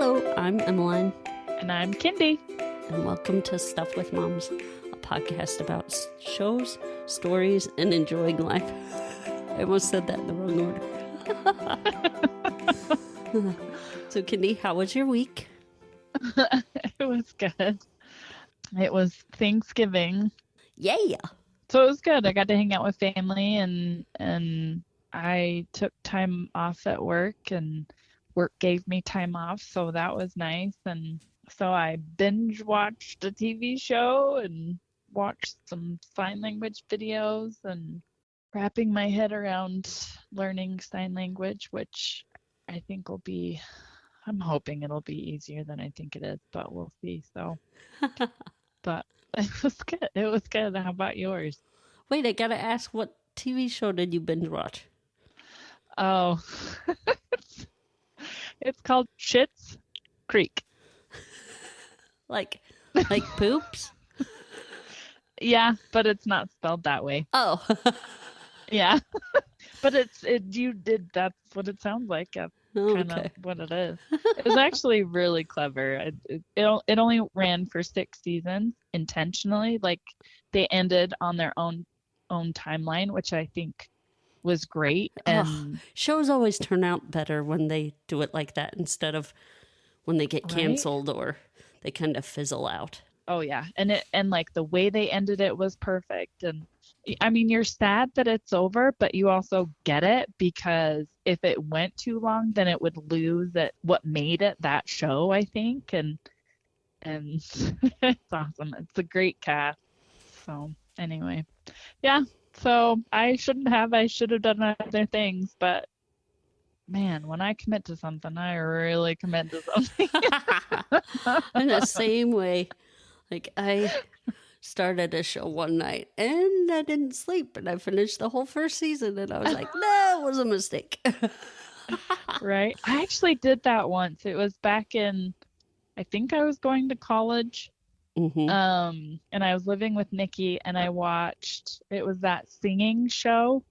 Hello, I'm Emmeline. And I'm Kindy. And welcome to Stuff with Moms, a podcast about shows, stories, and enjoying life. I almost said that in the wrong order. So, Kindy, how was your week? It was good. It was Thanksgiving. Yeah. So it was good. I got to hang out with family and I took time off at work and work gave me time off, so that was nice. And so I binge watched a TV show and watched some sign language videos and wrapping my head around learning sign language, which I think I'm hoping it'll be easier than I think it is, but we'll see. So, but it was good. It was good. How about yours? Wait, I gotta ask, what TV show did you binge watch? Oh, it's called Schitt's Creek. Like poops? Yeah, but it's not spelled that way. Oh. Yeah, but that's what it sounds like. That's kind of what it is. It was actually really clever. It only ran for 6 seasons intentionally. Like they ended on their own timeline, which I think was great. And shows always turn out better when they do it like that instead of when they get canceled or they kind of fizzle out. Oh yeah, and like the way they ended it was perfect. And I mean, you're sad that it's over, but you also get it because if it went too long, then it would lose what made it that show, I think. And it's awesome. It's a great cast. So anyway, yeah. So I should have done other things, but man, when I commit to something, I really commit to something. In the same way, like I started a show one night and I didn't sleep and I finished the whole first season and I was like, that was a mistake. Right. I actually did that once. It was back in, I think I was going to college. Mm-hmm. And I was living with Nikki and I watched, it was that singing show,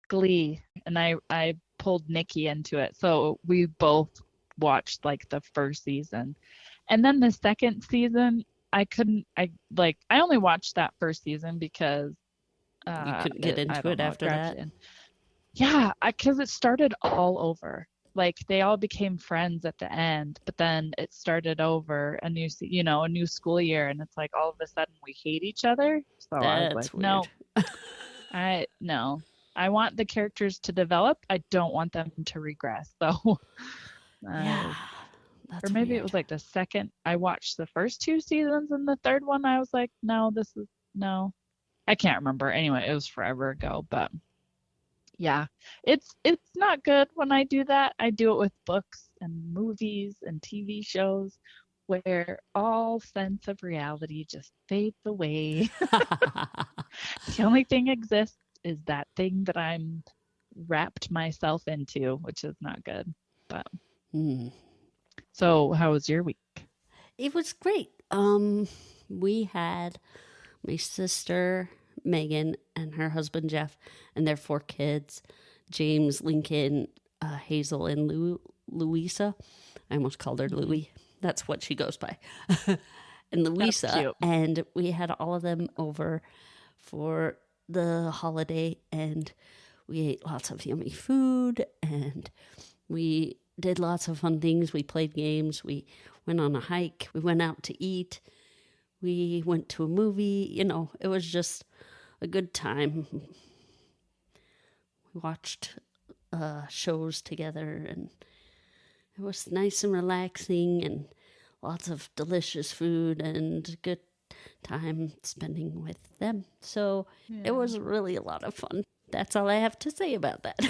Glee, and I pulled Nikki into it. So we both watched like the first season. And then the second season, I only watched that first season because you couldn't get into it after that. Yeah, because it started all over. Like they all became friends at the end, but then it started over a new school year, and it's like all of a sudden we hate each other. So I was like, weird. no, I want the characters to develop. I don't want them to regress. So yeah, or maybe weird. It was like the second I watched the first 2 seasons, and the third one I was like, no, I can't remember. Anyway, it was forever ago, but. Yeah, it's not good when I do that. I do it with books and movies and TV shows where all sense of reality just fades away. The only thing exists is that thing that I'm wrapped myself into, which is not good. But So how was your week? It was great. We had my sister Megan and her husband Jeff and their 4 kids, James, Lincoln, Hazel, and Louisa. I almost called her Louie. That's what she goes by. And Louisa. And we had all of them over for the holiday, and we ate lots of yummy food, and we did lots of fun things. We played games. We went on a hike. We went out to eat. We went to a movie. It was just a good time. We watched shows together, and it was nice and relaxing, and lots of delicious food and good time spending with them. So It was really a lot of fun. That's all I have to say about that.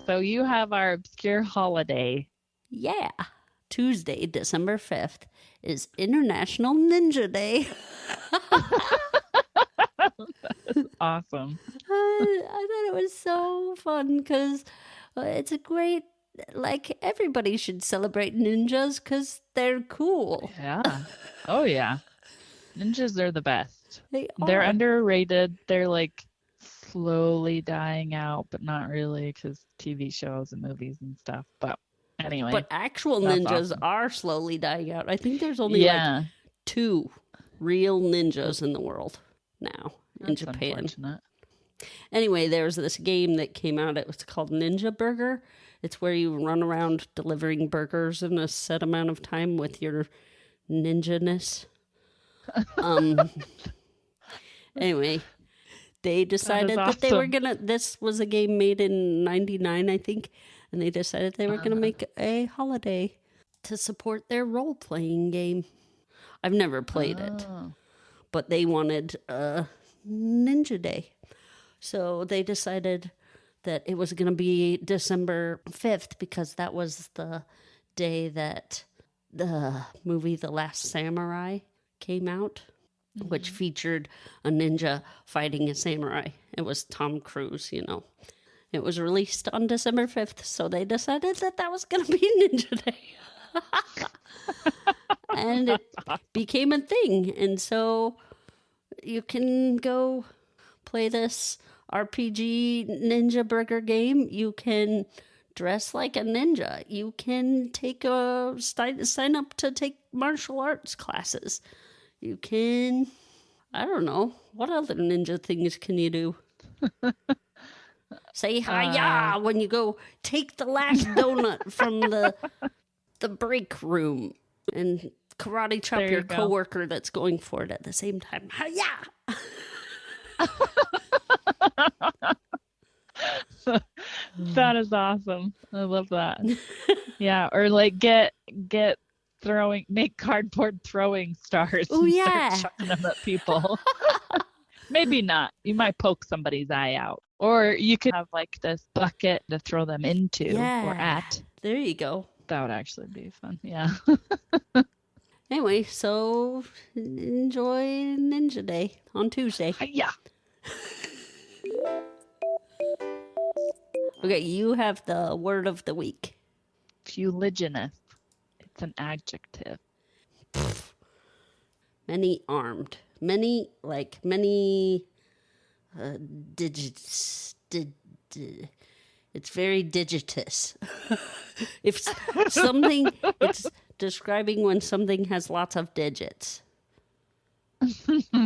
So you have our obscure holiday. Yeah. Tuesday, December 5th is International Ninja Day. Awesome. I thought it was so fun because it's a great, everybody should celebrate ninjas because they're cool. Yeah. Oh, yeah. Ninjas are the best. They are. They're underrated. They're like slowly dying out, but not really because TV shows and movies and stuff. But anyway, But actual that's ninjas awesome. are slowly dying out. I think there's only like Yeah, 2 real ninjas in the world now in that's Japan. unfortunate. Anyway, there's this game that came out. It was called Ninja Burger. It's where you run around delivering burgers in a set amount of time with your ninja-ness. Anyway, they decided that they were awesome. gonna. This was a game made in '99, I think, and they decided they were gonna Uh, make a holiday to support their role-playing game. I've never played it, oh, but they wanted a Ninja Day. So they decided that it was going to be December 5th because that was the day that the movie The Last Samurai came out, which featured a ninja fighting a samurai. It was Tom Cruise, you know. It was released on December 5th, so they decided that that was going to be Ninja Day. And it became a thing. And so you can go play this RPG Ninja Burger game. You can dress like a ninja. You can take sign up to take martial arts classes. You can, I don't know, what other ninja things can you do? Say hi-ya when you go take the last donut from the break room and karate chop there your you go. coworker that's going for it at the same time. Hi-ya! That is awesome. I love that. Yeah, or like get make cardboard throwing stars Oh, and yeah. start chucking them at people. Maybe not. You might poke somebody's eye out. Or you could have like this bucket to throw them into or at. There you go. That would actually be fun. Yeah. Anyway, so enjoy Ninja Day on Tuesday. Yeah. Okay, you have the word of the week. Fuliginous. It's an adjective. Many armed. Many digits. It's very digitous. If something, it's describing when something has lots of digits. Is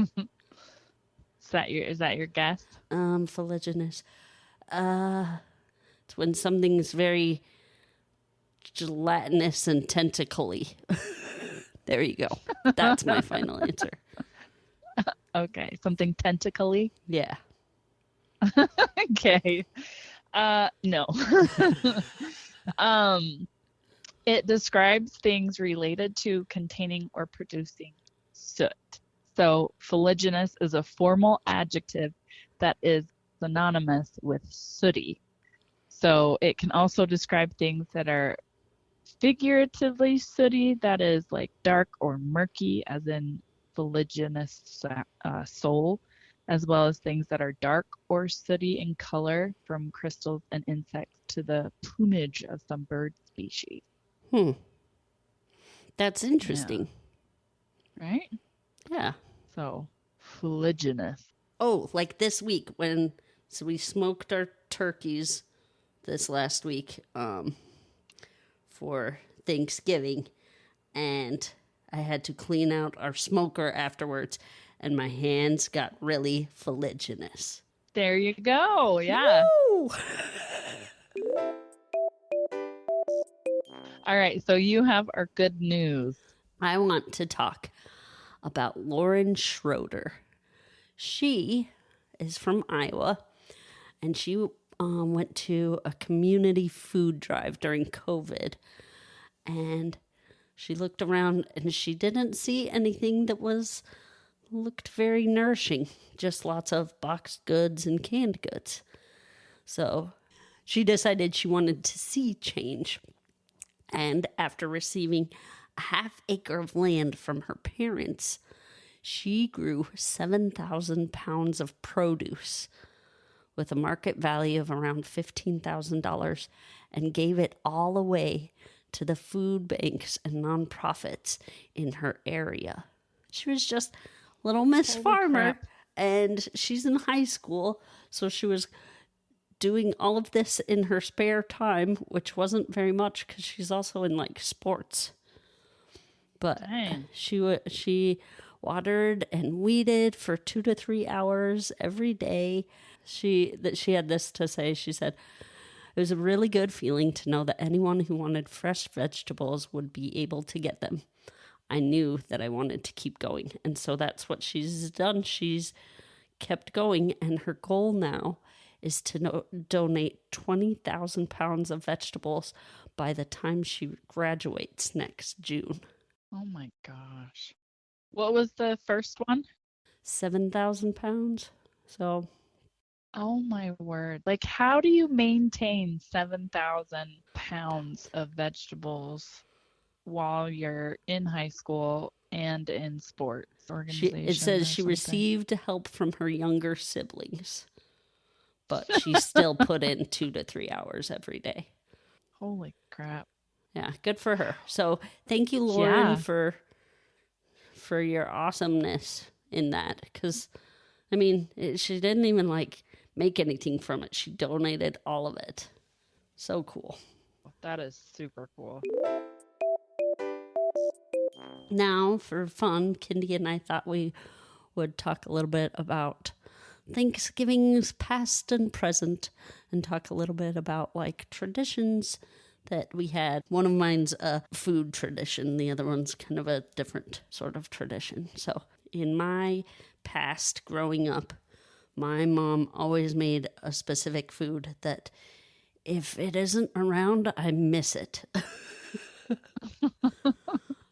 that your guess? Fuliginous. It's when something's very gelatinous and tentacly. There you go. That's my final answer. Okay, something tentacly. Yeah. Okay. No. It describes things related to containing or producing soot. So, fuliginous is a formal adjective that is synonymous with sooty. So, it can also describe things that are figuratively sooty, that is like dark or murky, as in fuliginous soul, as well as things that are dark or sooty in color, from crystals and insects to the plumage of some bird species. That's interesting. Yeah. Right? Yeah. So, fuliginous. Oh, like this week so we smoked our turkeys this last week for Thanksgiving, and I had to clean out our smoker afterwards, and my hands got really fuliginous. There you go. Yeah. Woo! All right. So you have our good news. I want to talk about Lauren Schroeder. She is from Iowa, and she went to a community food drive during COVID, and she looked around and she didn't see anything that looked very nourishing, just lots of boxed goods and canned goods. So she decided she wanted to see change. And after receiving a half-acre of land from her parents, she grew 7,000 pounds of produce with a market value of around $15,000 and gave it all away to the food banks and nonprofits in her area. She was just little Miss Holy Farmer crap. And she's in high school, so she was doing all of this in her spare time, which wasn't very much because she's also in like sports. But Dang. she watered and weeded for 2 to 3 hours every day. She had this to say. She said, "It was a really good feeling to know that anyone who wanted fresh vegetables would be able to get them. I knew that I wanted to keep going." And so that's what she's done. She's kept going, and her goal now is to donate 20,000 pounds of vegetables by the time she graduates next June. Oh my gosh. What was the first one? 7,000 pounds. So, Oh my word. Like, how do you maintain 7,000 pounds of vegetables while you're in high school and in sports organization it says or she something? received help from her younger siblings, but she still put in 2 to 3 hours every day. Holy crap. Yeah, good for her. So thank you, Lauren, Yeah. for your awesomeness in that. Because, I mean, she didn't even like make anything from it. She donated all of it. So cool. That is super cool. Now, for fun, Kindy and I thought we would talk a little bit about Thanksgiving's past and present and talk a little bit about like traditions that we had. One of mine's a food tradition. The other one's kind of a different sort of tradition. So in my past growing up, my mom always made a specific food that if it isn't around, I miss it.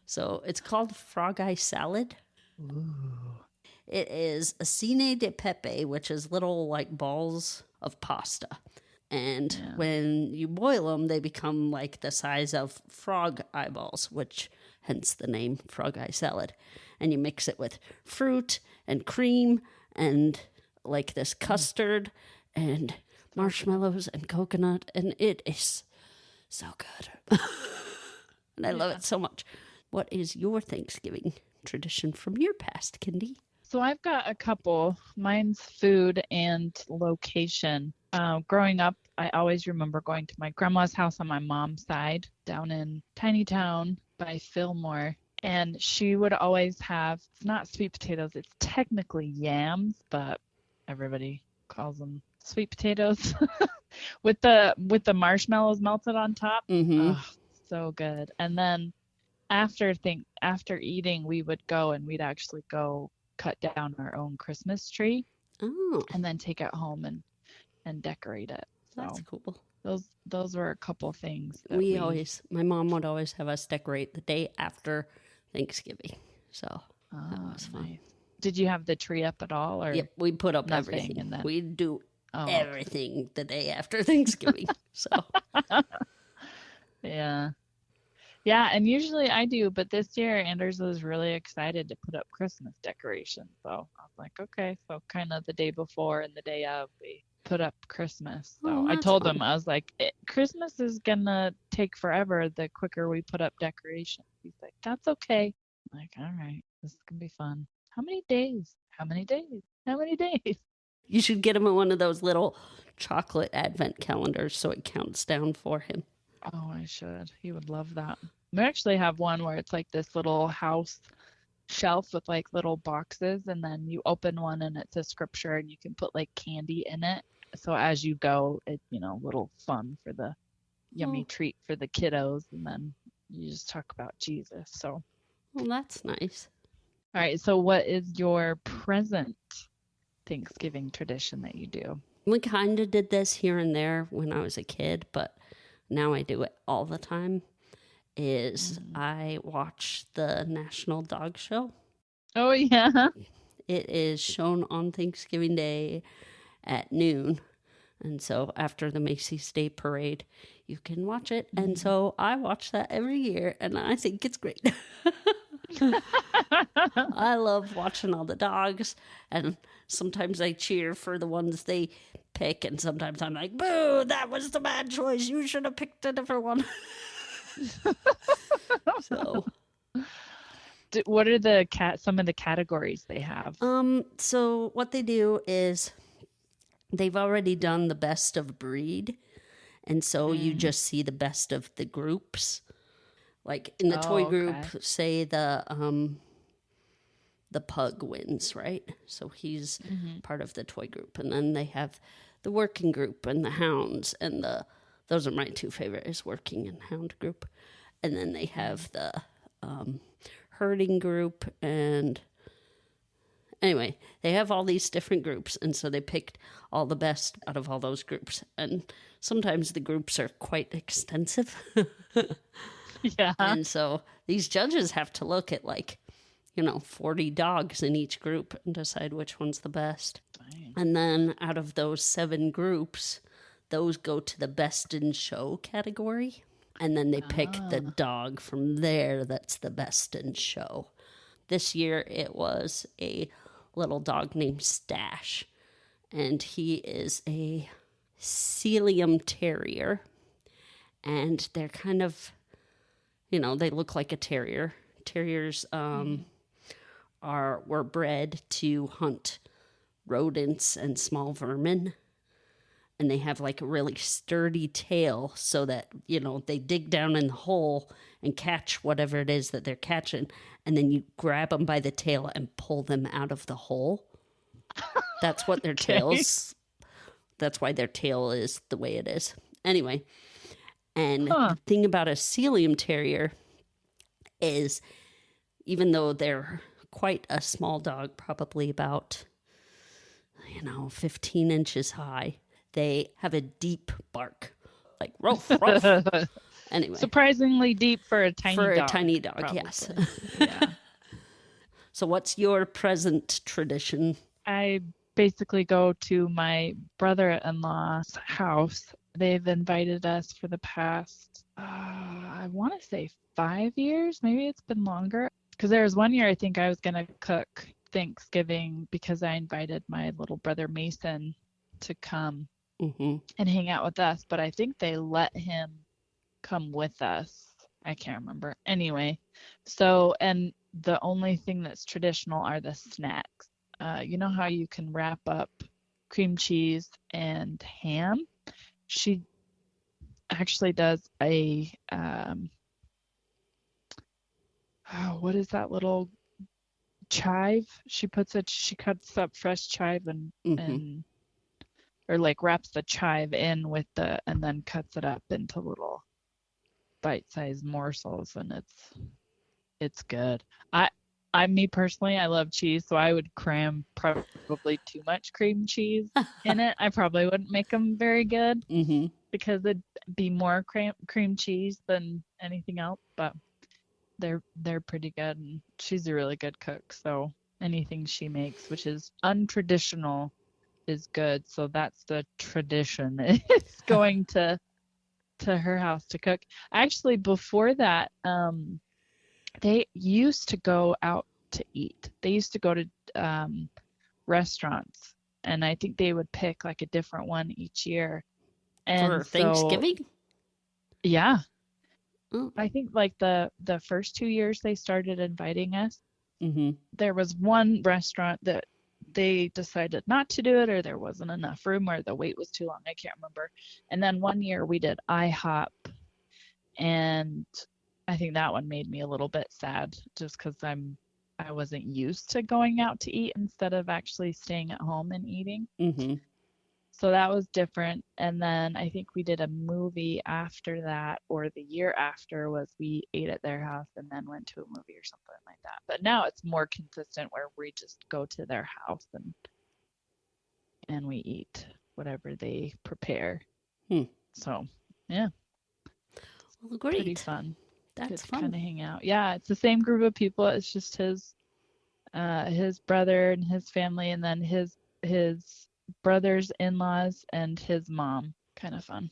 So it's called frog eye salad. Ooh. It is a cine de pepe, which is little like balls of pasta. And when you boil them, they become like the size of frog eyeballs, which hence the name frog eye salad. And you mix it with fruit and cream and like this custard and marshmallows and coconut. And it is so good. And I love it so much. What is your Thanksgiving tradition from your past, Kindy? So I've got a couple. Mine's food and location. Growing up, I always remember going to my grandma's house on my mom's side down in tiny town by Fillmore. And she would always have, it's not sweet potatoes, it's technically yams, but everybody calls them sweet potatoes with the marshmallows melted on top. Mm-hmm. Oh, so good. And then after eating, we would go and we'd actually go cut down our own Christmas tree. Oh. And then take it home and decorate it. So that's cool. Those were a couple things that my mom would always have us decorate the day after Thanksgiving. So that was fun. Nice. Did you have the tree up at all? Or yep, we put up everything. We'd do everything the day after Thanksgiving. So yeah. Yeah, and usually I do, but this year Anders was really excited to put up Christmas decorations. So I was like, okay. So kind of the day before and the day of, we put up Christmas. So I told him, I was like, Christmas is gonna take forever the quicker we put up decorations. He's like, that's okay. I'm like, all right, this is gonna be fun. How many days? How many days? How many days? You should get him one of those little chocolate advent calendars so it counts down for him. Oh, I should. He would love that. We actually have one where it's like this little house shelf with like little boxes, and then you open one and it's a scripture and you can put like candy in it. So as you go, it's, little fun for the yummy treat for the kiddos, and then you just talk about Jesus. So, well, that's nice. All right. So what is your present Thanksgiving tradition that you do? We kind of did this here and there when I was a kid, but now I do it all the time, I watch the National Dog Show. Oh, yeah. It is shown on Thanksgiving Day at noon. And so after the Macy's Day Parade, you can watch it. Mm-hmm. And so I watch that every year, and I think it's great. I love watching all the dogs, and sometimes I cheer for the ones they pick, and sometimes I'm like, boo, that was the bad choice. You should have picked a different one. So What are the some of the categories they have? So what they do is they've already done the best of breed, and so you Mm. just see the best of the groups. Like in the toy Oh, group, okay. say the pug wins, right? So he's Hmm. part of the toy group, and then they have the working group and the hounds, and the those are my two favorite is working and hound group, and then they Mm. have the herding group, and anyway, they have all these different groups, and so they picked all the best out of all those groups, and sometimes the groups are quite extensive. Yeah. And so these judges have to look at 40 dogs in each group and decide which one's the best. Dang. And then out of those 7 groups, those go to the best in show category. And then they pick the Ah. dog from there that's the best in show. This year it was a little dog named Stash. And he is a Sealyham Terrier. And they're kind of, they look like a terrier. Terriers Mhm. were bred to hunt rodents and small vermin, and they have like a really sturdy tail so that they dig down in the hole and catch whatever it is that they're catching, and then you grab them by the tail and pull them out of the hole. That's what their Okay. tails that's why their tail is the way it is. Anyway, and Huh. the thing about a Sealyham Terrier is, even though they're quite a small dog, probably about 15 inches high, they have a deep bark, like ruff, ruff. Anyway, Surprisingly deep for a tiny for a dog, tiny dog, yes. probably. Yeah. So, what's your present tradition? I basically go to my brother-in-law's house. They've invited us for the past, I want to say 5 years. Maybe it's been longer. Because there was one year I think I was going to cook Thanksgiving because I invited my little brother Mason to come Mm-hmm. and hang out with us. But I think they let him come with us. I can't remember. Anyway, so, and the only thing that's traditional are the snacks. You know how you can wrap up cream cheese and ham? She actually does a, oh, what is that little chive? She cuts up fresh chive Mm-hmm. and, or like wraps the chive in with and then cuts it up into little bite-sized morsels, and it's good. I me personally, I love cheese, so I would cram probably too much cream cheese in it. I probably wouldn't make them very good Mm-hmm. because it'd be more cream cheese than anything else, but they're pretty good, and she's a really good cook, so anything she makes, which is untraditional, is good. So that's the tradition. It's going to her house to cook. Actually, before that, they used to go out to eat. They used to go to restaurants, and I think they would pick like a different one each year. For And so, Thanksgiving? yeah, Oh. I think like the first 2 years they started inviting us, Mm-hmm. there was one restaurant that they decided not to do it, or there wasn't enough room, or the wait was too long. I can't remember. And then one year we did IHOP, and I think that one made me a little bit sad just because I wasn't used to going out to eat instead of actually staying at home and eating. Mm-hmm. So that was different. And then I think we did a movie after that, or the year after was we ate at their house and then went to a movie or something like that. But now it's more consistent where we just go to their house and we eat whatever they prepare. Hmm. So yeah, Well, pretty great. fun. Good That's to fun. kind of hang out. Yeah, it's the same group of people. It's just his brother and his family, and then his brother's in-laws and his mom. Kind of fun.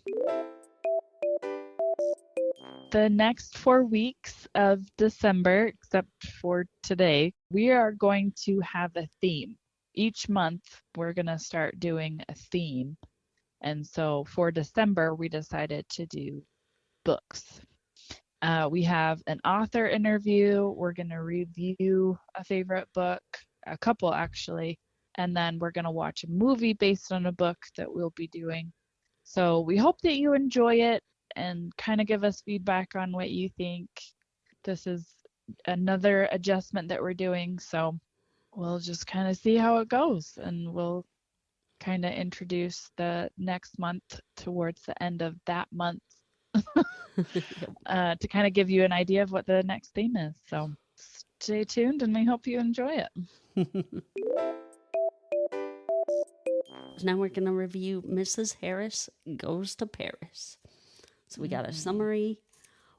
The next 4 weeks of December, except for today, we are going to have a theme. Each month, we're going to start doing a theme. And so for December, we decided to do books. We have an author interview. We're going to review a favorite book, a couple actually, and then we're going to watch a movie based on a book that we'll be doing. So we hope that you enjoy it and kind of give us feedback on what you think. This is another adjustment that we're doing, so we'll just kind of see how it goes, and we'll kind of introduce the next month towards the end of that month to kind of give you an idea of what the next theme is. So stay tuned, and we hope you enjoy it. Now we're going to review Mrs. Harris Goes to Paris. So we got a summary,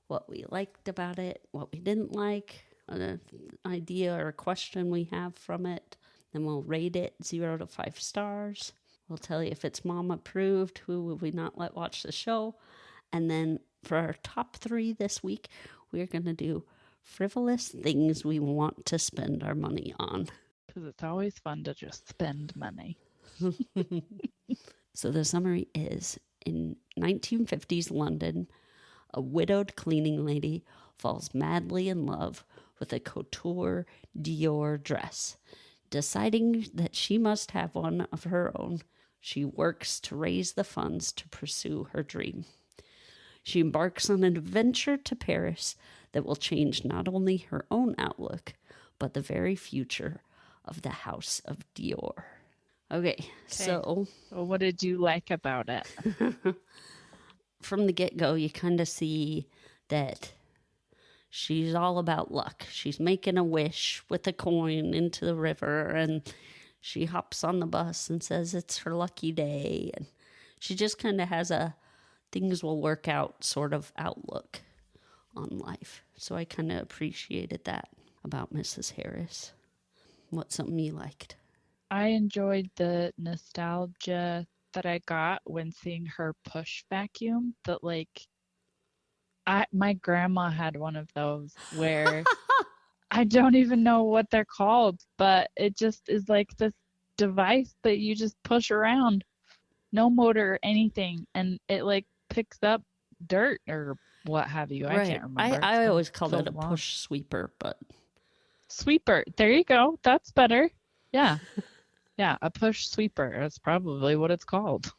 what we liked about it, what we didn't like, an idea or a question we have from it. Then we'll rate it 0 to 5 stars. We'll tell you if it's mom approved, who will we not let watch the show. And then for our top 3 this week, we're going to do frivolous things we want to spend our money on. Because it's always fun to just spend money. So the summary is, in 1950s London, a widowed cleaning lady falls madly in love with a couture Dior dress. Deciding that she must have one of her own, she works to raise the funds to pursue her dream. She embarks on an adventure to Paris that will change not only her own outlook, but the very future of the House of Dior. Okay, so what did you like about it? From the get-go, you kind of see that she's all about luck. She's making a wish with a coin into the river, and she hops on the bus and says it's her lucky day. And she just kind of has a things will work out sort of outlook on life. So I kind of appreciated that about Mrs. Harris. What's something you liked? I enjoyed the nostalgia that I got when seeing her push vacuum. That my grandma had one of those where I don't even know what they're called, but it just is like this device that you just push around, no motor or anything, and it like picks up dirt or what have you. Right. I can't remember. I always called it a push sweeper, but sweeper. There you go. That's better. Yeah. Yeah, a push sweeper. That's probably what it's called.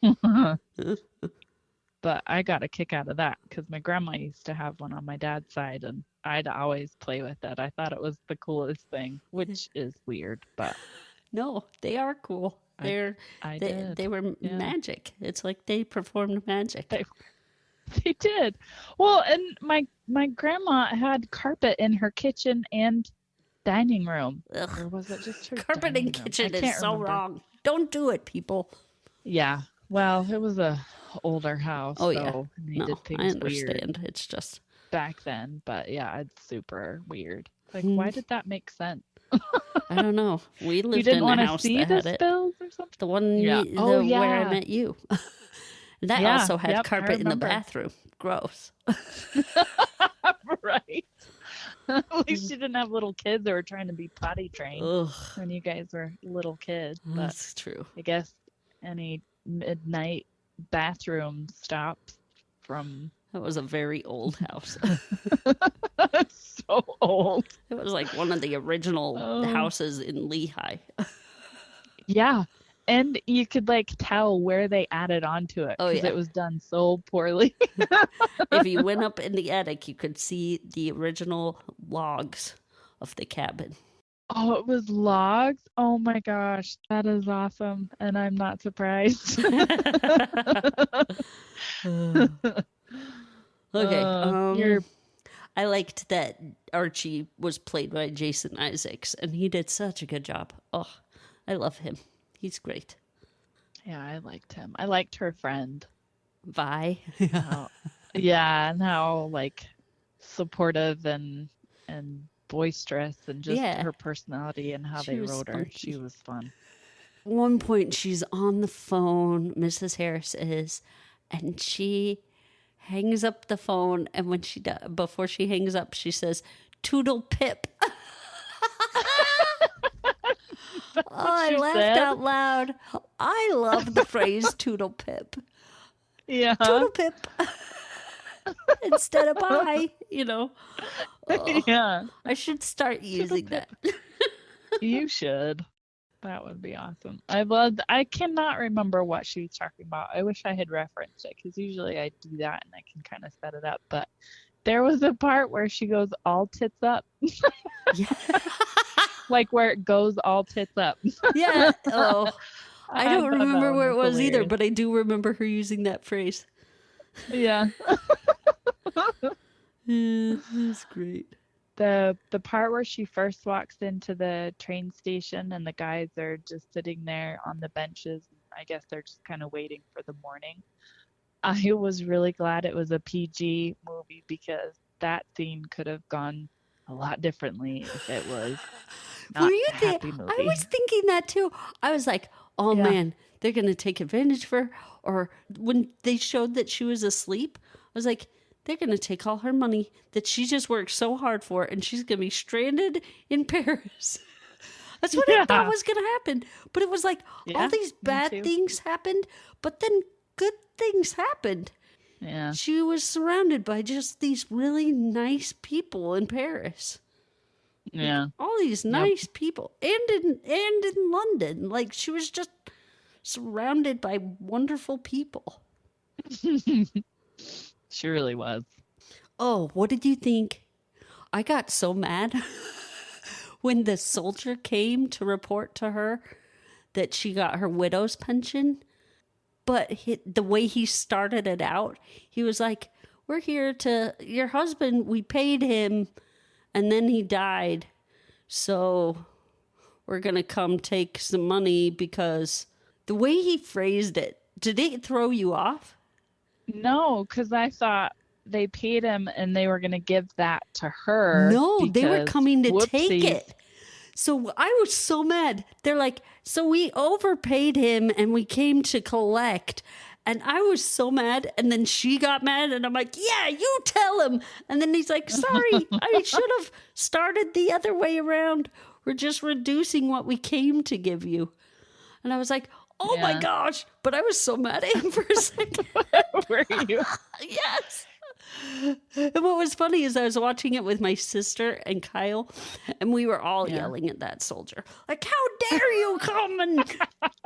But I got a kick out of that because my grandma used to have one on my dad's side, and I'd always play with it. I thought it was the coolest thing, which is weird, but no, they are cool. They were magic. It's like they performed magic. They did. Well, and my grandma had carpet in her kitchen and dining room. Ugh. Or was it just her carpet in kitchen is so wrong. Don't do it, people. Yeah. Well, it was a older house. Oh, so yeah. No, I understand. Weird. It's just back then, but yeah, it's super weird. Like, why did that make sense? I don't know. We lived in a house that had it. Or something? The one where I met you. That also had carpet in the bathroom. Gross. Right. At least you didn't have little kids that were trying to be potty trained when you guys were little kids. That's true. I guess any midnight bathroom stops from... That was a very old house. So old. It was like one of the original houses in Lehigh. Yeah. And you could like tell where they added onto it because it was done so poorly. If you went up in the attic, you could see the original logs of the cabin. Oh, it was logs? Oh my gosh, that is awesome. And I'm not surprised. Okay. I liked that Archie was played by Jason Isaacs, and he did such a good job. Oh, I love him. He's great. Yeah, I liked him. I liked her friend. Vi. Yeah, and how like supportive and boisterous and just her personality and how they wrote her. She was fun. At one point she's on the phone, Mrs. Harris is, and she hangs up the phone, and when before she hangs up, she says, "Toodle pip." I laughed out loud. I love the phrase "toodle pip." Yeah. Toodle pip. instead of bye, you know. Oh, Yeah, I should start using that. you should. That would be awesome. I cannot remember what she was talking about. I wish I had referenced it because usually I do that and I can kind of set it up. But there was a part where she goes all tits up, Yeah. like where it goes all tits up. Yeah. Oh, I I don't thought that remember one where was it was either, hilarious. but I do remember her using that phrase. Yeah. Yeah, that's great. The part where she first walks into the train station and the guys are just sitting there on the benches. I guess they're just kind of waiting for the morning. I was really glad it was a PG movie because that scene could have gone a lot differently if it was Were not you a there? happy I movie. was thinking that too. I was like, oh Yeah. man, they're going to take advantage of her. Or when they showed that she was asleep, I was like, they're going to take all her money that she just worked so hard for, and she's going to be stranded in Paris. That's what I thought Yeah. was going to happen. But it was like all Yeah, these me bad too. things happened, but then good things happened. Yeah. She was surrounded by just these really nice people in Paris. Like Yeah. all these Yep. nice people. And in London. Like she was just surrounded by wonderful people. She really was. Oh, what did you think? I got so mad when the soldier came to report to her that she got her widow's pension. But the way he started it out, he was like, we're here to, your husband, we paid him and then he died. So we're going to come take some money because the way he phrased it, did it throw you off? No, because I thought they paid him and they were going to give that to her No, they were because coming to take whoopsies. it. So I was so mad. They're like, so we overpaid him and we came to collect. And I was so mad. And then she got mad. And I'm like, yeah, you tell him. And then he's like, sorry, I should have started the other way around. We're just reducing what we came to give you. And I was like, oh my Yeah. gosh. But I was so mad at him for a second. Were you? Yes. And what was funny is I was watching it with my sister and Kyle, and we were all Yeah. yelling at that soldier. Like, how dare you come and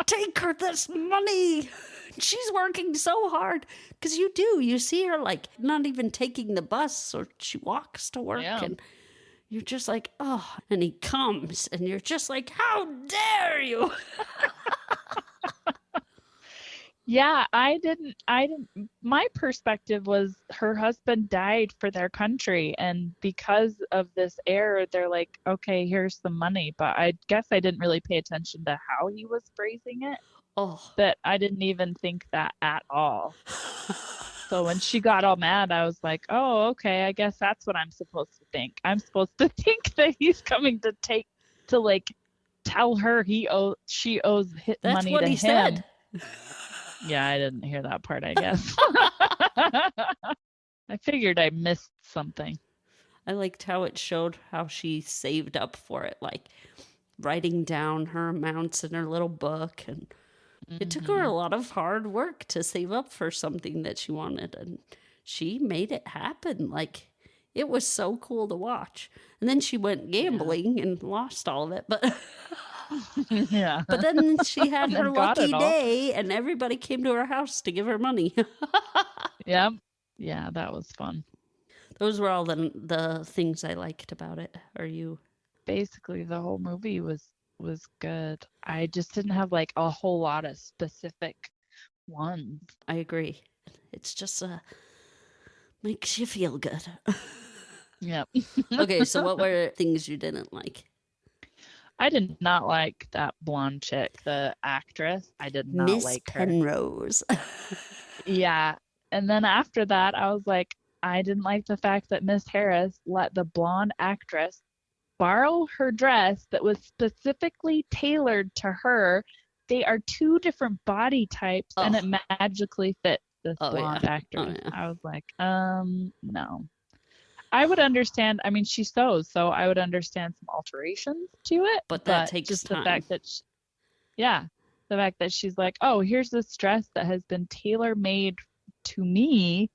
take her this money? She's working so hard. Because you do. You see her, like, not even taking the bus, or she walks to work, Yeah. and you're just like, oh. And he comes, and you're just like, how dare you? Yeah, I didn't my perspective was her husband died for their country and because of this error they're like, okay, here's the money, but I guess I didn't really pay attention to how he was phrasing it, Oh. but I didn't even think that at all. So when she got all mad, I was like, oh, okay, I guess that's what I'm supposed to think. I'm supposed to think that he's coming to like tell her she owes That's money what to he him. said. Yeah, I didn't hear that part, I guess. I figured I missed something. I liked how it showed how she saved up for it, like writing down her amounts in her little book. And it took her a lot of hard work to save up for something that she wanted. And she made it happen. Like, it was so cool to watch. And then she went gambling and lost all of it. But Yeah. but then she had And her then got lucky it all. day, and everybody came to her house to give her money. Yeah. Yeah, that was fun. Those were all the things I liked about it. Are you? Basically, the whole movie was good. I just didn't have like a whole lot of specific ones. I agree. It's just makes you feel good. Yep. Okay, so what were things you didn't like? I did not like that blonde chick, the actress. I did not Miss like her. Penrose. Yeah. And then after that, I was like, I didn't like the fact that Miss Harris let the blonde actress borrow her dress that was specifically tailored to her. They are two different body types, and it magically fits this blonde actress. yeah. I was like, no. I would understand. I mean, she sews, so I would understand some alterations to it. But that takes just time. the fact that, the fact that she's like, oh, here's this dress that has been tailor made to me.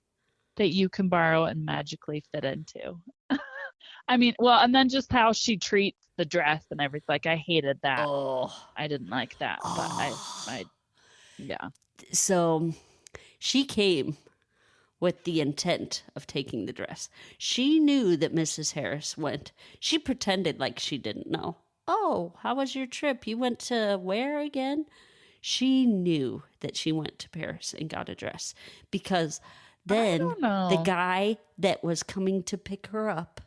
that you can borrow and magically fit into. I mean, well, and then just how she treats the dress and everything. Like, I hated that. Oh, I didn't like that, but oh. yeah. So she came with the intent of taking the dress. She knew that Mrs. Harris went. She pretended like she didn't know. Oh, how was your trip? You went to where again? She knew that she went to Paris and got a dress because I then don't the know. guy that was coming to pick her up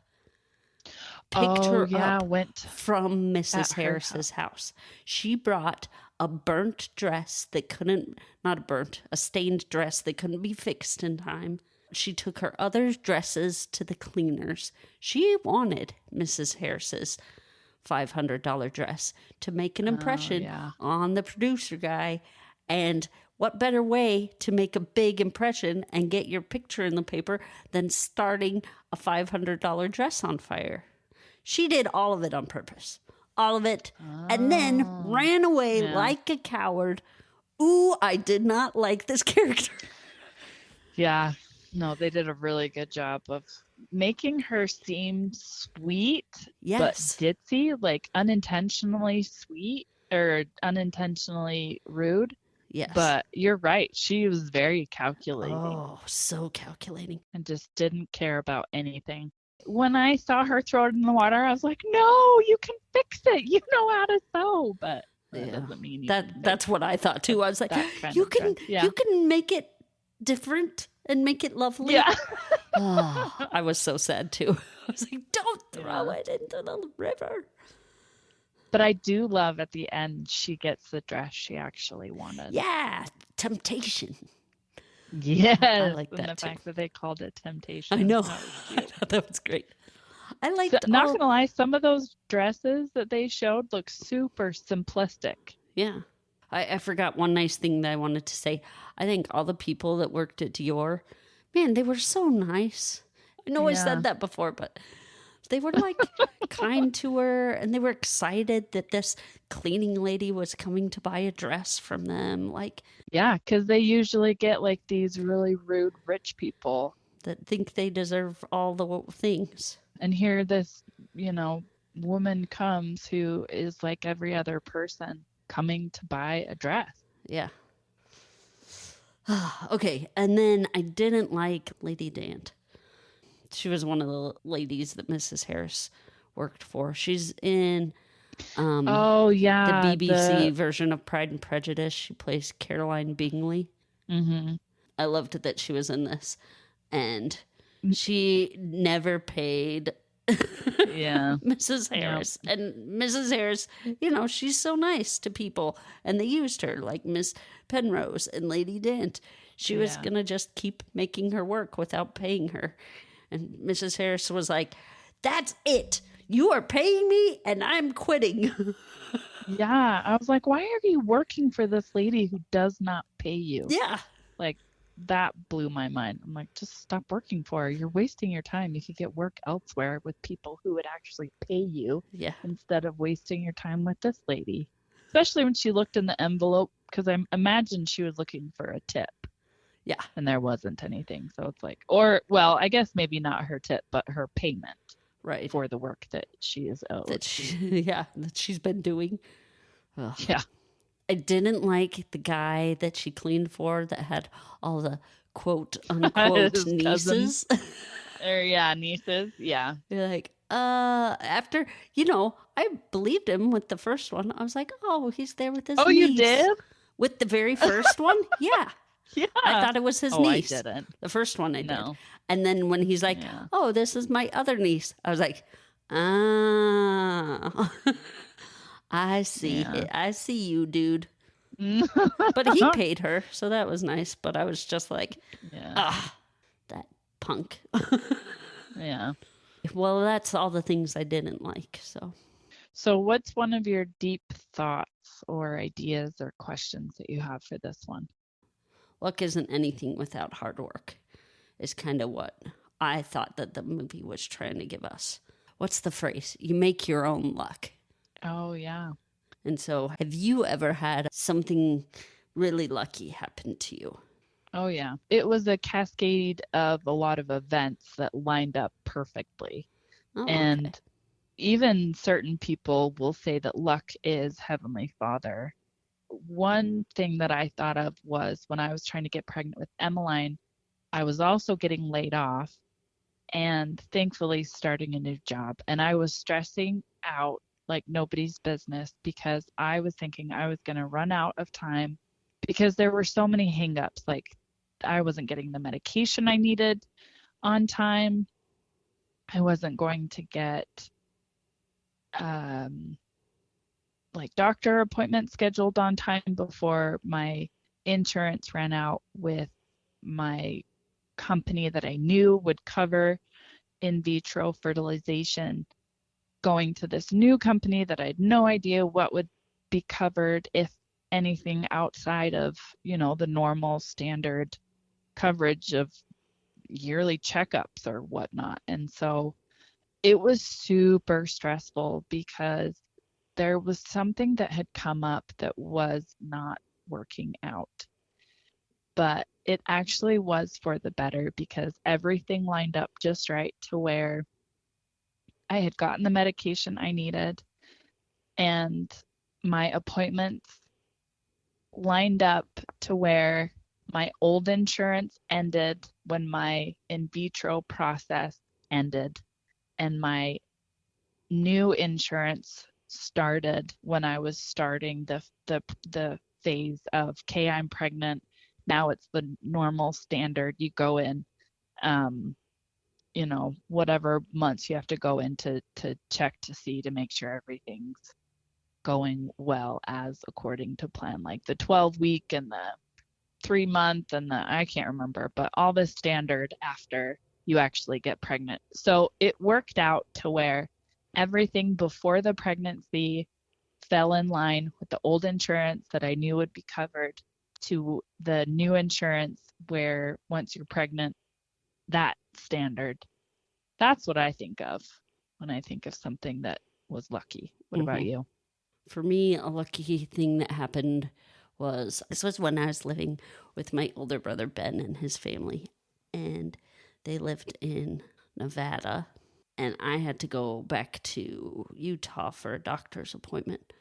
picked Oh, her yeah, up went from at Mrs. her house. Harris's house. She brought a burnt dress that couldn't, not burnt, a stained dress that couldn't be fixed in time. She took her other dresses to the cleaners. She wanted Mrs. Harris's $500 dress to make an Oh, impression yeah. on the producer guy. And what better way to make a big impression and get your picture in the paper than starting a $500 dress on fire? She did all of it on purpose. All of it. And then Oh, ran away yeah. like a coward. Ooh, I did not like this character. Yeah. No, they did a really good job of making her seem sweet, but Yes. ditzy, like unintentionally sweet or unintentionally rude. Yes. But you're right. She was very calculating Oh, so calculating. and just didn't care about anything. When I saw her throw it in the water, I was like, no, you can fix it. You know how to sew. But that doesn't mean you can That's fix what I thought too. I was like, that kind you of dress. Yeah. you can make it different and make it lovely. Yeah. Oh, I was so sad too. I was like, don't throw Yeah. it into the river. But I do love at the end, she gets the dress she actually wanted. Yeah, temptation. Yes. I like and that the too. fact that they called it temptation. I know. That was cute. That was great. I liked So, not gonna lie, some of those dresses that they showed look super simplistic. Yeah. I forgot one nice thing that I wanted to say. I think all the people that worked at Dior, man, they were so nice. I know I Yeah. said that before, but they were like kind to her and they were excited that this cleaning lady was coming to buy a dress from them. Like, Yeah, because they usually get like these really rude rich people. that think they deserve all the things. And here this, woman comes who is like every other person coming to buy a dress. Yeah. Okay. And then I didn't like Lady Dant. She was one of the ladies that Mrs. Harris worked for. She's in Oh, yeah. the BBC version of Pride and Prejudice. She plays Caroline Bingley. Mm-hmm. I loved that she was in this. And she never paid Yeah. Mrs. Harris. And Mrs. Harris, she's so nice to people. And they used her like Miss Penrose and Lady Dent. She was going to just keep making her work without paying her. And Mrs. Harris was like, that's it. You are paying me and I'm quitting. Yeah. I was like, why are you working for this lady who does not pay you? Yeah. Like, that blew my mind. I'm like, just stop working for her. You're wasting your time. You could get work elsewhere with people who would actually pay you instead of wasting your time with this lady. Especially when she looked in the envelope, because I imagine she was looking for a tip. Yeah. And there wasn't anything. So it's like, well, I guess maybe not her tip, but her payment. Right. For the work that she is owed. That she's been doing. Ugh. Yeah. I didn't like the guy that she cleaned for that had all the quote unquote nieces. Nieces. Yeah. You're like, after, I believed him with the first one. I was like, oh, he's there with his niece. You did? With the very first one? Yeah. Yeah. I thought it was his niece. I didn't. The first one I did. And then when he's like, oh, this is my other niece, I was like, ah. I see it. I see you, dude. But he paid her, so that was nice. But I was just like, that punk. Yeah. Well, that's all the things I didn't like. So what's one of your deep thoughts or ideas or questions that you have for this one? Luck isn't anything without hard work is kind of what I thought that the movie was trying to give us. What's the phrase? You make your own luck. Oh, yeah. And so have you ever had something really lucky happen to you? Oh, yeah. It was a cascade of a lot of events that lined up perfectly. Oh, okay. And even certain people will say that luck is Heavenly Father. One thing that I thought of was when I was trying to get pregnant with Emmeline, I was also getting laid off and thankfully starting a new job. And I was stressing out like nobody's business because I was thinking I was going to run out of time because there were so many hangups. Like I wasn't getting the medication I needed on time. I wasn't going to get um, like doctor appointments scheduled on time before my insurance ran out with my company that I knew would cover in vitro fertilization, going to this new company that I had no idea what would be covered, if anything, outside of, the normal standard coverage of yearly checkups or whatnot. And so it was super stressful because there was something that had come up that was not working out. But it actually was for the better because everything lined up just right to where I had gotten the medication I needed and my appointments lined up to where my old insurance ended when my in vitro process ended and my new insurance started when I was starting the phase of, okay, I'm pregnant. Now it's the normal standard. You go in, whatever months you have to go in to check to see to make sure everything's going well as according to plan, like the 12-week and the 3-month and I can't remember, but all the standard after you actually get pregnant. So it worked out to where everything before the pregnancy fell in line with the old insurance that I knew would be covered to the new insurance where once you're pregnant, that standard. That's what I think of when I think of something that was lucky. What about Hmm. you? For me, a lucky thing that happened was this was when I was living with my older brother Ben and his family, and they lived in Nevada, and I had to go back to Utah for a doctor's appointment.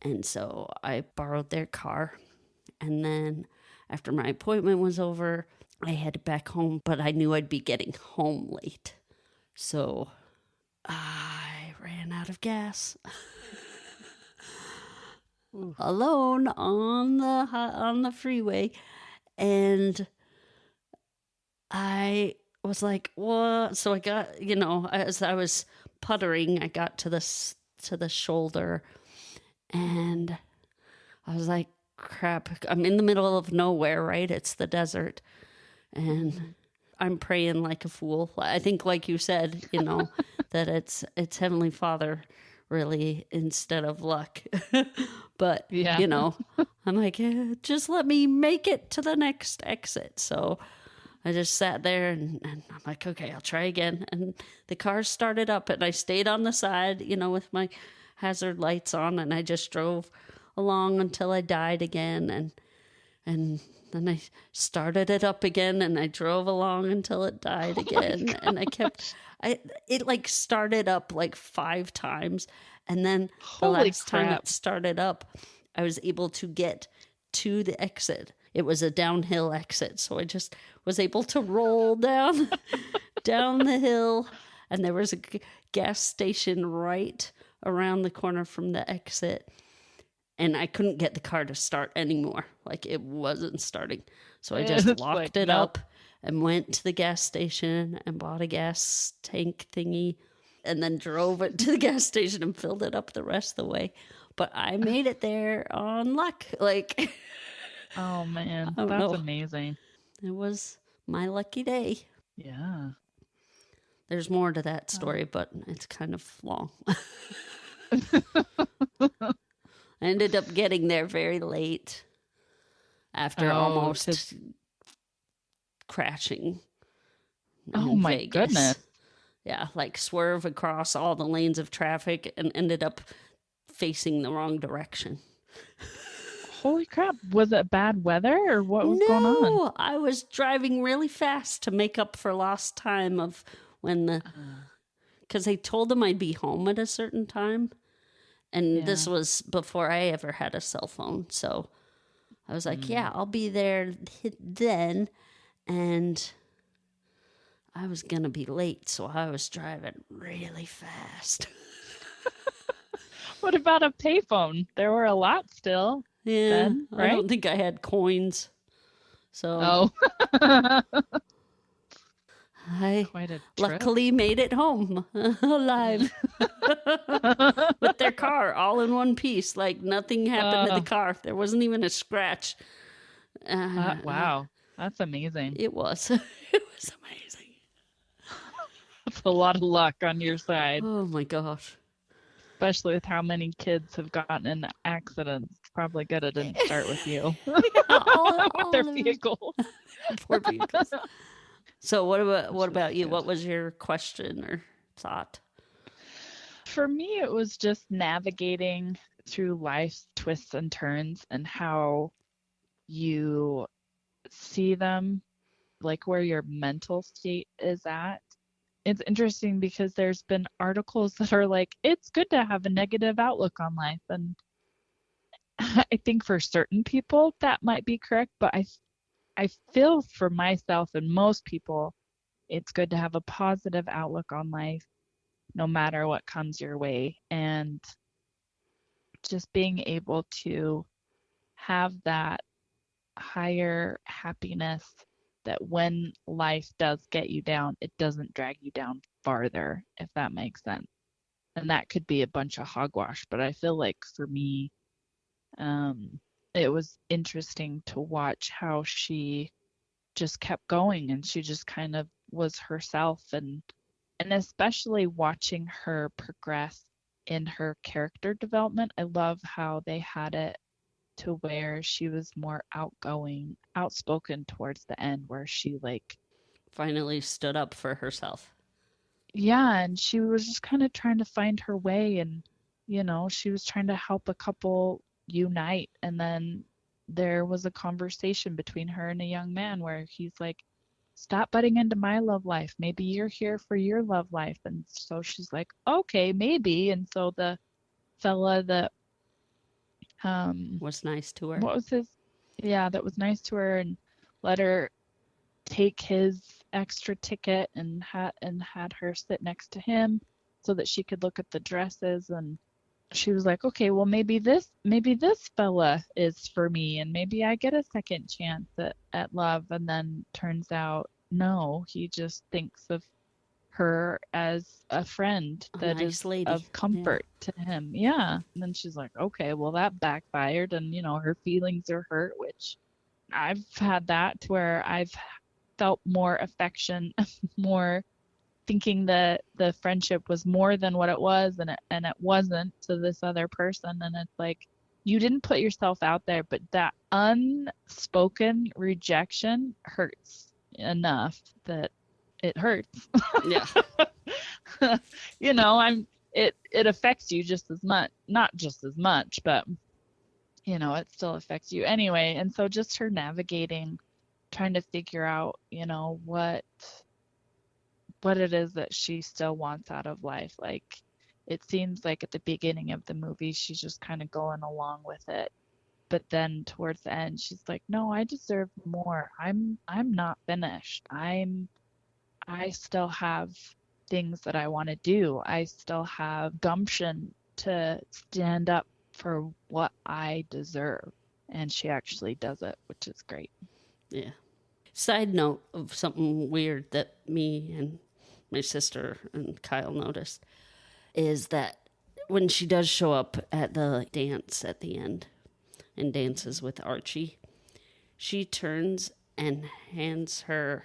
And so I borrowed their car, and then after my appointment was over, I headed back home, but I knew I'd be getting home late. So I ran out of gas Ooh. alone on the freeway, and I was like, "What?" So I got, as I was puttering, I got to the shoulder, and I was like, "Crap! I'm in the middle of nowhere, right? It's the desert, and I'm praying like a fool." I think, like you said, that it's Heavenly Father really instead of luck. But, Yeah. I'm like, just let me make it to the next exit. So I just sat there and I'm like, okay, I'll try again. And the car started up and I stayed on the side, with my hazard lights on, and I just drove along until I died again. And then I started it up again and I drove along until it died Oh my again. And I kept, gosh. it like started up like 5 times. And then the Holy last time crap. it started up, I was able to get to the exit. It was a downhill exit. So I just was able to roll down the hill. And there was a gas station right around the corner from the exit, and I couldn't get the car to start anymore. Like it wasn't starting. So I just It's like, locked it nope. up and went to the gas station and bought a gas tank thingy and then drove it to the gas station and filled it up the rest of the way. But I made it there on luck. Like, Oh man, I don't that's know. amazing. It was my lucky day. Yeah. There's more to that Oh. story, but it's kind of long. I ended up getting there very late after Oh, almost crashing oh in my goodness. Vegas. Yeah, like swerve across all the lanes of traffic and ended up facing the wrong direction. Holy crap. Was it bad weather or what was going on? No, I was driving really fast to make up for lost time of when because they told them I'd be home at a certain time. And this Yeah. was before I ever had a cell phone. So I was like, yeah, I'll be there then. And I was going to be late. So I was driving really fast. What about a payphone? There were a lot still Yeah, then, I right? don't think I had coins. So Oh, I quite a trip. luckily made it home alive with their car all in one piece. Like nothing happened to the Oh, car. There wasn't even a scratch. wow. That's amazing. It was. It was amazing. That's a lot of luck on your side, Oh my gosh. especially with how many kids have gotten in accidents. It's probably good it didn't start with you with all their of them. vehicles. Poor vehicles. So what Which is about you? good. What was your question or thought? For me, it was just navigating through life's twists and turns and how you see them, like where your mental state is at. It's interesting because there's been articles that are like, it's good to have a negative outlook on life. And I think for certain people that might be correct, but I feel for myself and most people, it's good to have a positive outlook on life no matter what comes your way. And just being able to have that higher happiness that when life does get you down, it doesn't drag you down farther, if that makes sense. And that could be a bunch of hogwash, but I feel like for me, it was interesting to watch how she just kept going and she just kind of was herself and especially watching her progress in her character development. I love how they had it to where she was more outgoing, outspoken towards the end, where she like, Finally stood up for herself. yeah, and she was just kind of trying to find her way and she was trying to help a couple unite and then there was a conversation between her and a young man where he's like, stop butting into my love life. Maybe you're here for your love life. And so she's like, okay, maybe. And so the fella that Was nice to her. what was his yeah, that was nice to her and let her take his extra ticket and had her sit next to him so that she could look at the dresses and she was like, okay, well maybe this fella is for me and maybe I get a second chance at love. And then turns out no, he just thinks of her as a friend A that nice is lady. of comfort to him. Yeah. And then she's like, okay, well that backfired and her feelings are hurt, which I've had that to where I've felt more affection, more thinking that the friendship was more than what it was and it wasn't to this other person and it's like you didn't put yourself out there but that unspoken rejection hurts enough that it hurts. Yeah. It affects you just as much, not just as much, but it still affects you anyway. And so just her navigating, trying to figure out, what it is that she still wants out of life. Like it seems like at the beginning of the movie she's just kind of going along with it. But then towards the end she's like, no, I deserve more. I'm not finished. I still have things that I want to do. I still have gumption to stand up for what I deserve. And she actually does it, which is great. Yeah. Side note of something weird that me and my sister and Kyle noticed is that when she does show up at the dance at the end and dances with Archie, she turns and hands her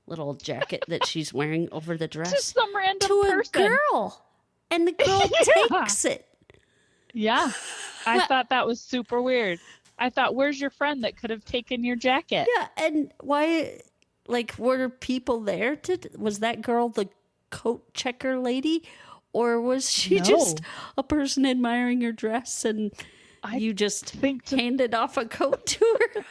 little jacket that she's wearing over the dress Just some random to person. a girl. And the girl Yeah. takes it. Yeah. I thought that was super weird. I thought, where's your friend that could have taken your jacket? Yeah, and why, like, were people there was that girl the coat checker lady? Or was she No. just a person admiring her dress and You just think handed off a coat to her?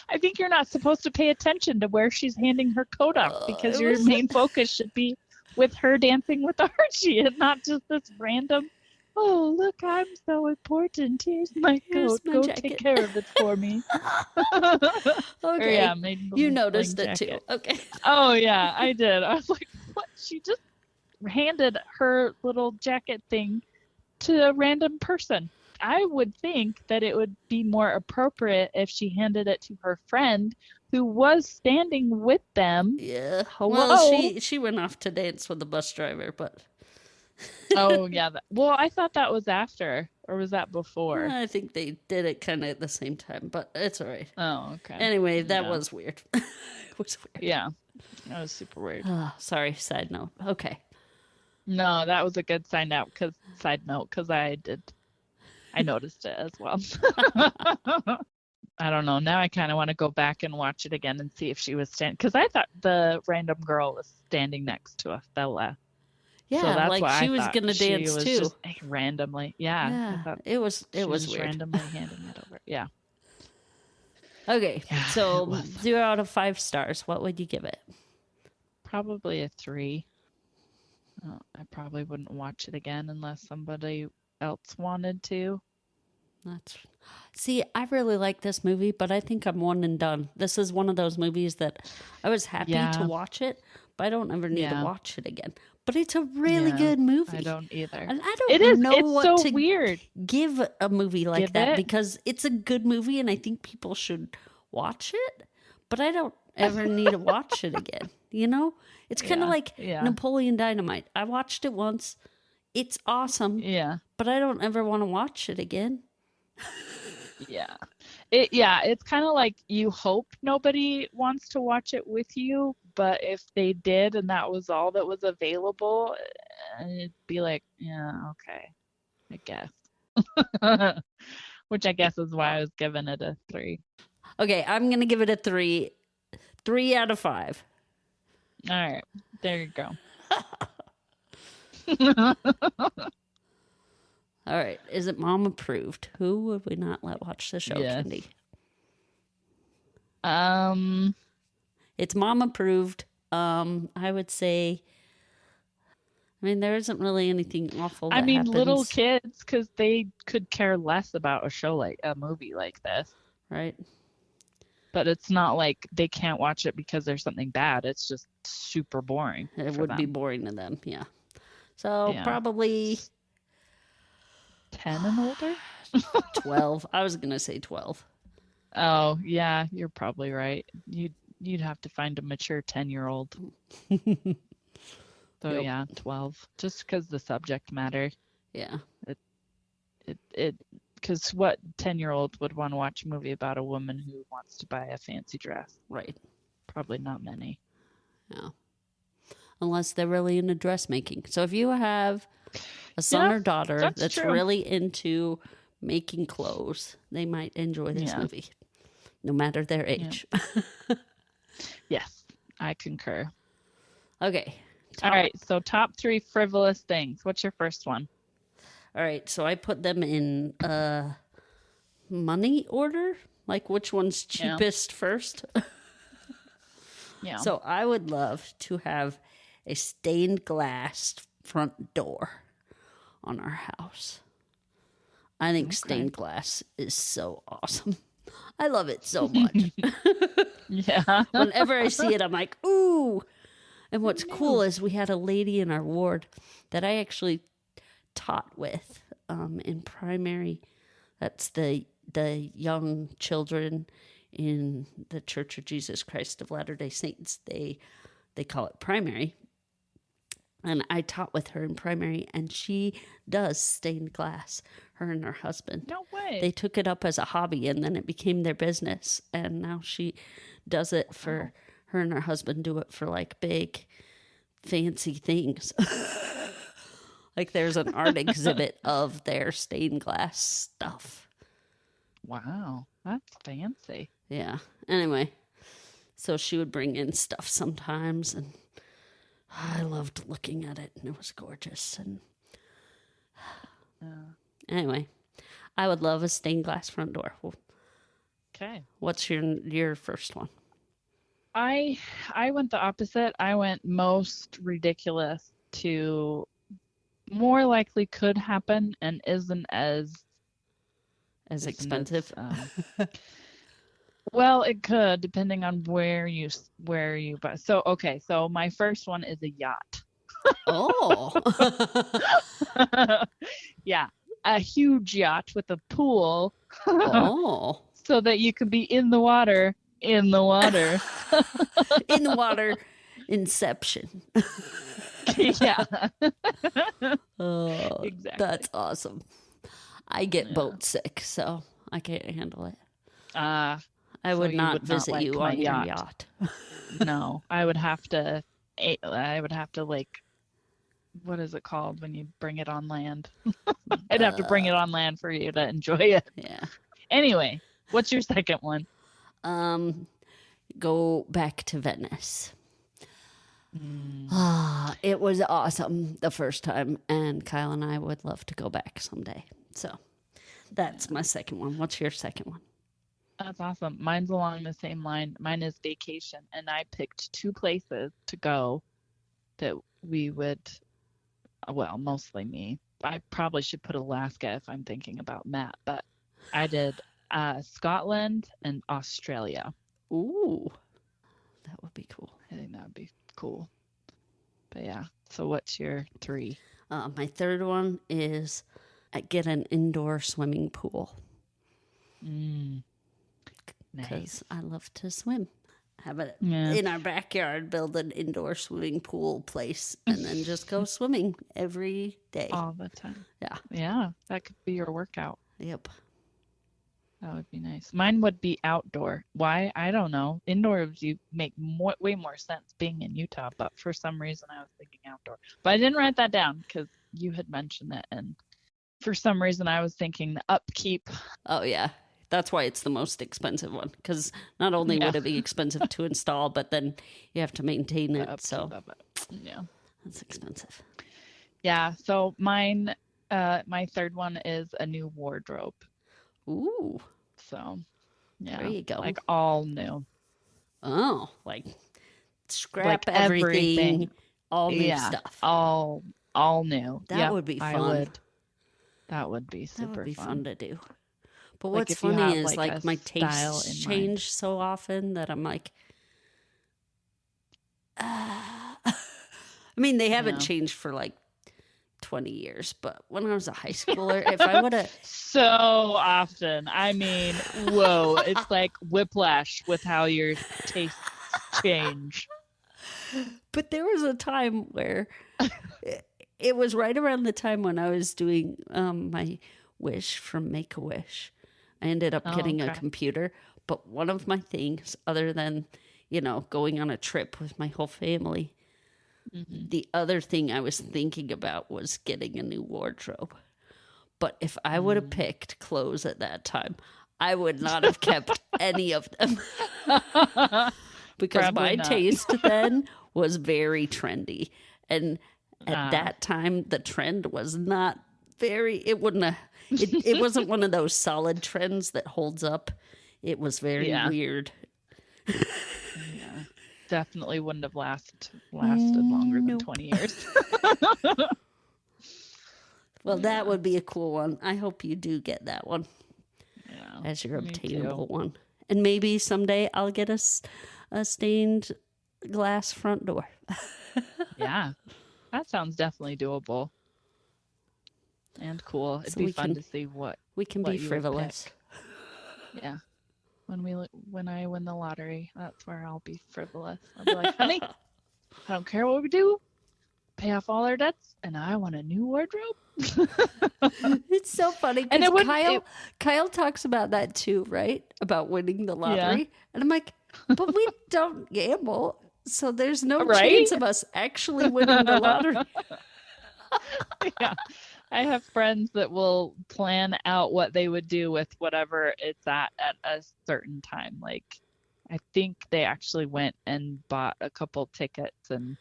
I think you're not supposed to pay attention to where she's handing her coat off because your main focus should be with her dancing with Archie and not just this random, oh, look, I'm so important. Here's my coat. my Go jacket. take care of it for me. Okay. Yeah, you noticed it too. Okay. Oh, yeah, I did. I was like, what? She just handed her little jacket thing to a random person. I would think that it would be more appropriate if she handed it to her friend who was standing with them. Yeah. Hello? Well, she went off to dance with the bus driver, but... Oh, yeah. Well, I thought that was after, or was that before? I think they did it kind of at the same time, but it's all right. Oh, okay. Anyway, that was weird. It was weird. Yeah, that was super weird. Sorry, side note. Okay. No, that was a good side note because I noticed it as well. I don't know. Now I kind of want to go back and watch it again and see if she was standing, because I thought the random girl was standing next to a fella. Yeah, so that's like why she was gonna dance too. Just randomly, yeah. It was weird. Randomly handing it over. Yeah. Okay, Yeah, so 0 out of 5 stars. What would you give it? Probably a 3. I probably wouldn't watch it again unless somebody else wanted to. See, I really like this movie, but I think I'm one and done. This is one of those movies that I was happy to watch it, but I don't ever need to watch it again. But it's a really good movie. I don't either. And I don't know what to weird. give a movie like that because it's a good movie and I think people should watch it, but I don't ever need to watch it again. You know? It's kind of like Napoleon Dynamite. I watched it once. It's awesome. Yeah. But I don't ever want to watch it again. Yeah. It's kind of like you hope nobody wants to watch it with you, but if they did and that was all that was available, it'd be like, yeah, okay, I guess. Which I guess is why I was giving it a 3. Okay, I'm going to give it a 3. 3 out of 5. All right, there you go. All right, is it mom approved? Who would we not let watch the show, Kindy? It's mom approved. I would say, I mean, there isn't really anything awful that happens. Little kids, because they could care less about a movie like this. Right. But it's not like they can't watch it because there's something bad. It's just super boring. It would be boring to them, yeah. So probably 10 and older? 12. I was going to say 12. Oh, yeah, you're probably right. You'd have to find a mature 10-year-old. So yeah, 12. Just because the subject matter. Yeah. Because what 10-year-old would want to watch a movie about a woman who wants to buy a fancy dress? Right. Probably not many. No. Unless they're really into dressmaking. So if you have a son or daughter that's really into making clothes, they might enjoy this movie, no matter their age. Yeah. Yes, I concur. Okay. All right, so top 3 frivolous things. What's your first one? All right, so I put them in money order, like which one's cheapest first. Yeah. So I would love to have a stained glass front door on our house. I think stained glass is so awesome. I love it so much. Yeah. Whenever I see it, I'm like, ooh. And what's cool is we had a lady in our ward that I actually taught with in primary. That's the young children in the Church of Jesus Christ of Latter-day Saints. They call it primary. And I taught with her in primary, and she does stained glass, her and her husband. No way. They took it up as a hobby, and then it became their business. And now she does it for her and her husband do it for like big, fancy things. Like there's an art exhibit of their stained glass stuff. Wow, that's fancy. Yeah. Anyway, so she would bring in stuff sometimes, and I loved looking at it, and it was gorgeous. And Anyway, I would love a stained glass front door. Okay. What's your first one? I went the opposite. I went most ridiculous to more likely could happen and isn't as expensive. Well, it could, depending on where you buy. So okay, so my first one is a yacht. Oh. Yeah, a huge yacht with a pool. Oh. So that you could be in the water. In the water. Inception. Yeah. Oh, exactly. That's awesome. I get boat sick, so I can't handle it. I would not visit like you on your yacht. No, I would have to like, what is it called when you bring it on land? I'd have to bring it on land for you to enjoy it. Yeah. Anyway, what's your second one? Go back to Venice. It was awesome the first time, and Kyle and I would love to go back someday. So that's my second one. What's your second one? That's awesome. Mine's along the same line. Mine is vacation, and I picked 2 places to go that we would, well, mostly me. I probably should put Alaska if I'm thinking about Matt, but I did Scotland and Australia. Ooh, that would be cool. I think that would be cool. But yeah, so what's your 3? My third one is get an indoor swimming pool. Because I love to swim. Have it in our backyard, build an indoor swimming pool place, and then just go swimming every day. All the time. Yeah. Yeah, that could be your workout. Yep. That would be nice. Mine would be outdoor. Why? I don't know. Indoors, you make way more sense being in Utah, but for some reason I was thinking outdoor. But I didn't write that down because you had mentioned it, and for some reason I was thinking the upkeep. Oh, yeah. That's why it's the most expensive one, because not only would it be expensive to install, but then you have to maintain it. So yeah, that's expensive. Yeah. So mine, my third one is a new wardrobe. Ooh. So yeah, there you go. Like all new. Oh, like scrap everything, all new stuff. All new. That would be fun. That would be super fun. That would be fun to do. But what's funny is like my tastes change so often that I'm like, I mean, they haven't changed for like 20 years, but when I was a high schooler, if I would have so often, I mean, whoa, it's like whiplash with how your tastes change. But there was a time where it was right around the time when I was doing my wish from Make-A-Wish. I ended up getting a computer, but one of my things, other than, going on a trip with my whole family, the other thing I was thinking about was getting a new wardrobe. But if I would have picked clothes at that time, I would not have kept any of them. Because Probably my not. taste then was very trendy. And at that time, the trend was not it wasn't one of those solid trends that holds up. It was very weird. Yeah. Definitely wouldn't have lasted longer than 20 years. Well, that would be a cool one. I hope you do get that one as your obtainable one. And maybe someday I'll get a stained glass front door. Yeah. That sounds definitely doable. And cool. It'd be fun to see what we can be frivolous. Yeah. When I win the lottery, that's where I'll be frivolous. I'll be like, honey, I don't care what we do. Pay off all our debts, and I want a new wardrobe. It's so funny because Kyle talks about that too, right? About winning the lottery. Yeah. And I'm like, but we don't gamble, so there's no chance of us actually winning the lottery. Yeah. I have friends that will plan out what they would do with whatever it's at a certain time. Like, I think they actually went and bought a couple tickets and,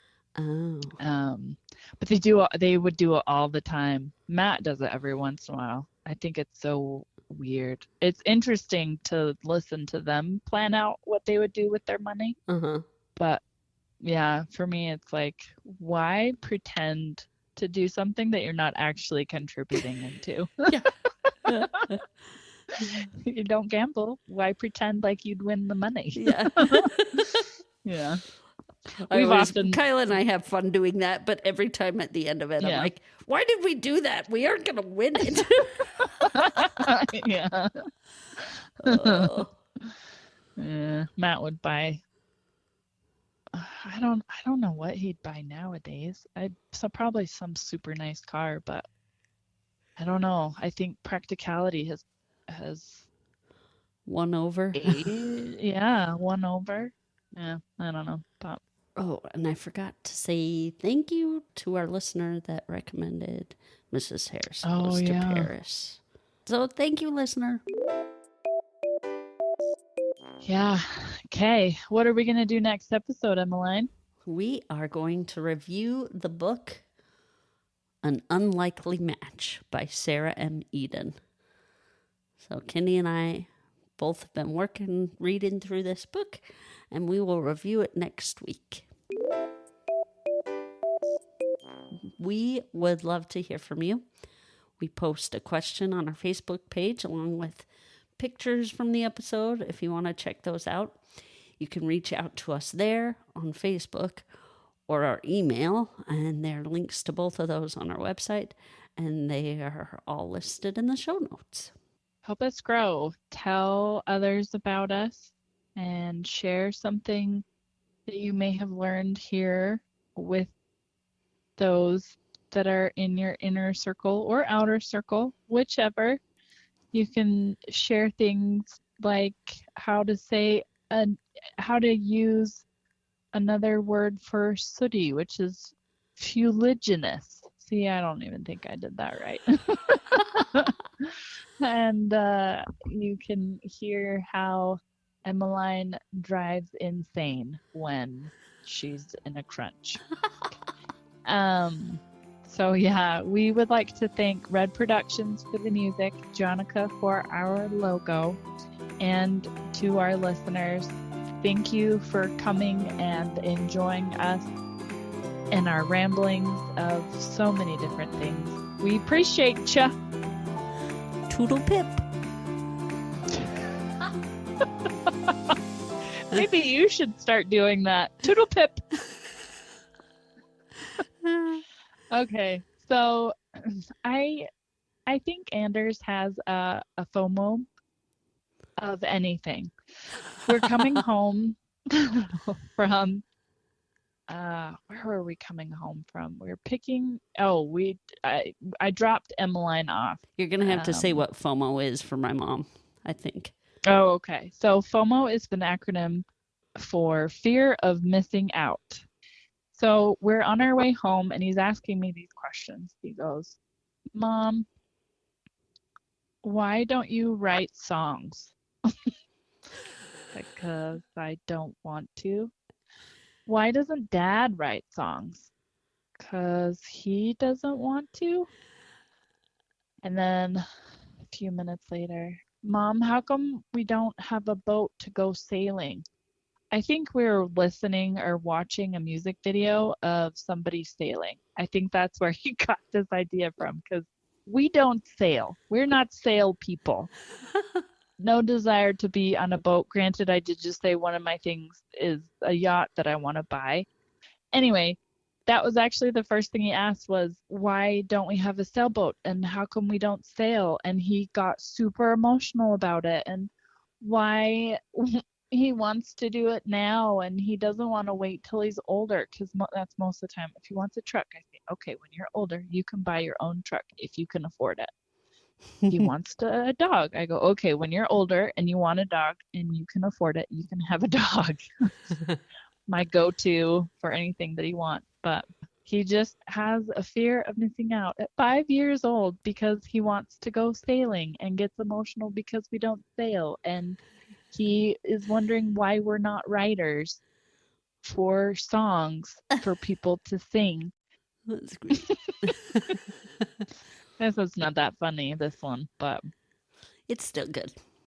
but they would do it all the time. Matt does it every once in a while. I think it's so weird. It's interesting to listen to them plan out what they would do with their money. Uh-huh. But yeah, for me, it's like, why pretend to do something that you're not actually contributing into? Yeah. You don't gamble. Why pretend like you'd win the money? Yeah. Yeah. Kyle and I have fun doing that, but every time at the end of it, I'm Yeah. like, why did we do that? We aren't going to win it. Yeah. Oh. Yeah. Matt would buy. I don't know what he'd buy nowadays. Probably some super nice car, but I don't know. I think practicality has Won over. won over. Yeah, I don't know. But Oh, and I forgot to say thank you to our listener that recommended Mrs. Harris Goes to Paris. So thank you, listener. Yeah. Okay. What are we going to do next episode, Emmeline? We are going to review the book An Unlikely Match by Sarah M. Eden. So Kindy and I both have been reading through this book, and we will review it next week. We would love to hear from you. We post a question on our Facebook page along with pictures from the episode if you want to check those out. You can reach out to us there on Facebook or our email, and there are links to both of those on our website, and they are all listed in the show notes. Help us grow. Tell others about us and share something that you may have learned here with those that are in your inner circle or outer circle, whichever. You can share things like how to use another word for sooty, which is fuliginous. See, I don't even think I did that right. And you can hear how Emmeline drives insane when she's in a crunch. So yeah, we would like to thank Red Productions for the music, Jonica for our logo, and to our listeners, thank you for coming and enjoying us and our ramblings of so many different things. We appreciate ya. Toodle pip. Maybe you should start doing that. Toodle pip. Okay, so I think Anders has a FOMO of anything. We're coming home from where were we coming home from? We were picking. I dropped Emmeline off. You're gonna have to say what FOMO is for my mom, I think. Oh, okay. So FOMO is an acronym for fear of missing out. So we're on our way home, and he's asking me these questions. He goes, "Mom, why don't you write songs?" Because I don't want to. Why doesn't Dad write songs? Because he doesn't want to. And then a few minutes later, Mom, how come we don't have a boat to go sailing? I think we were listening or watching a music video of somebody sailing. I think that's where he got this idea from, because we don't sail. We're not sail people. No desire to be on a boat. Granted, I did just say one of my things is a yacht that I want to buy. Anyway, that was actually the first thing he asked was, why don't we have a sailboat? And how come we don't sail? And he got super emotional about it. And why he wants to do it now, and he doesn't want to wait till he's older, because that's most of the time. If he wants a truck, I think, okay, when you're older, you can buy your own truck if you can afford it. He wants a dog. I go, okay, when you're older and you want a dog and you can afford it, you can have a dog. My go-to for anything that he wants. But he just has a fear of missing out at 5 years old because he wants to go sailing and gets emotional because we don't sail. And he is wondering why we're not writers for songs for people to sing. That's great. This was not that funny, this one, but It's still good.